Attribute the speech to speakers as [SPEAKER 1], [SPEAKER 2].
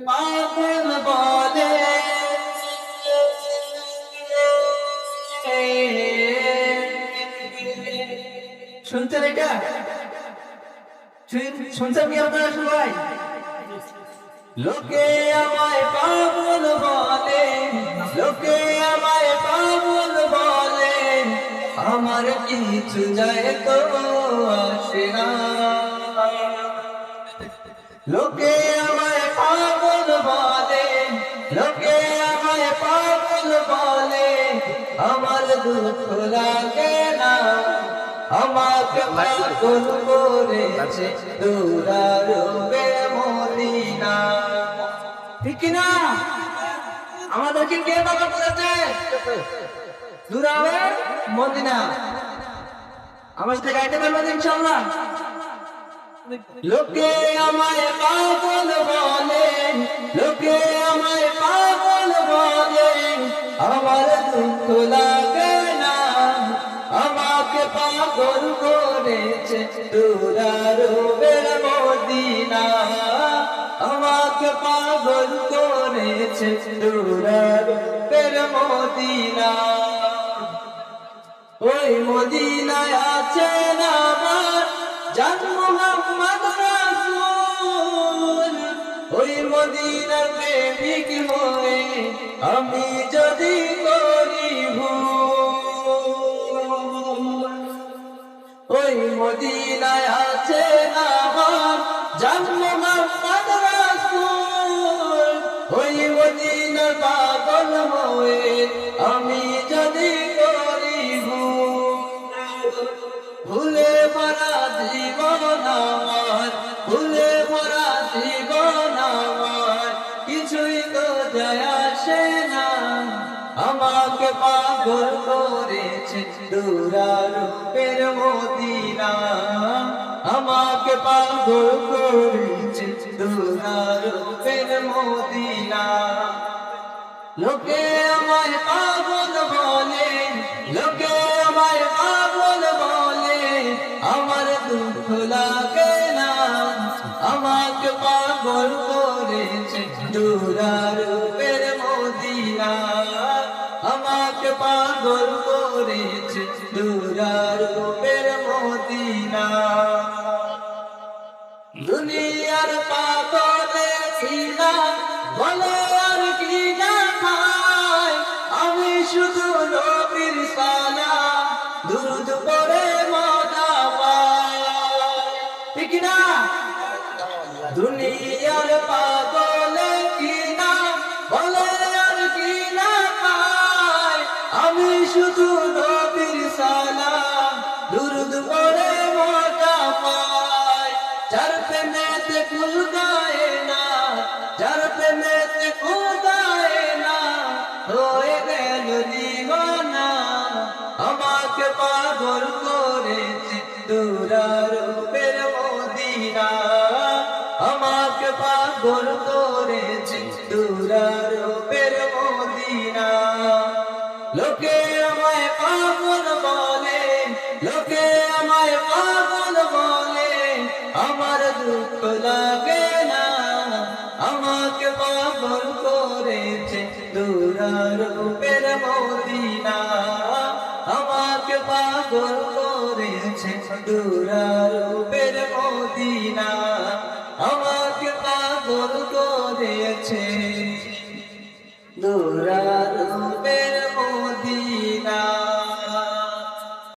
[SPEAKER 1] পাগল বলে শুনছেন এটা? শুনছেন কি আপনারা সবাই? লোকে আমায় পাগল বলে, লোকে আমায় পাগল বলে, আমার কিছু যায় তো আসে না। লোকে আমায় পাগল বলে, লোকে আমায় পাগল বলে, আমার দুঃখ লাগে না। আমাকে পাগল করেছে দূরারবে মদিনা। ঠিক না? আমাদেরকে কে পাগল করেছে? দূরারবে মদিনা। আমার সাথে গাইতে পারবেন ইনশাআল্লাহ? লোকে আমায় পাগল বলে, লোকে আমায় পাগল বলে, আমার দুঃখ লাগে না। আমাকে পাগল করেছে দূরারবে মদিনা। আমাকে পাগল করেছে দূরারবে মদিনা। ওই মদিনায় আছেন আমার জান মুহাম্মদ রাসূল। ওই মদিনার প্রেমিক হয়ে আমি যদি করি ভুল, ওই মদিনায় আছেন আমার জান মুহাম্মদ রাসূল। ওই মদিনার পাগল হয়ে আমি যদি করি ভুলে ভরা জীবন আমার, ভুলে ভরা জীবন আমার, কিছুই তো যায় আসে না। আমাকে পাগল করেছে দূরারবে মদিনা। আমাকে পাগল করেছে দূরারবে মদিনা। লোকে আমায় পাগল বলে, লোকে আমায় পাগল বলে, আমার দুঃখ লাগে না। আমাকে পাগল করেছে দূরারবে মদিনা। আমাকে পাগল করেছে দূরারবে মদিনা। দুনিয়ার পাগলে সিনা বলে আর কি না খায়, আমি শুধু নবীর সালাম দুরূদ পড়ে মজা পাই। ঠিক না? দুনিয়ার পাগলে কিনা বলে আর কি না খায়, আমি শুধু নবীর সালাম দুরূদ পড়ে মজা পাই। যার প্রেমেতে কুল গায়ে না, যার প্রেমেতে কুল গায়ে না, হয়ে গেল দিওয়ানা। আমাকে পাগল করেছে দূরারবে মদিনা। আমাকে পাগল করেছে দূরারবে মদিনা। লোকে আমায় পাগল বলে, লোকে আমায় পাগল বলে, আমার দুঃখ লাগে না। আমাকে পাগল করেছে দূরারবে মদিনা। আমাকে পাগল করেছে দূরারবে মদিনা। আমাকে পাগল করেছে দূরারবে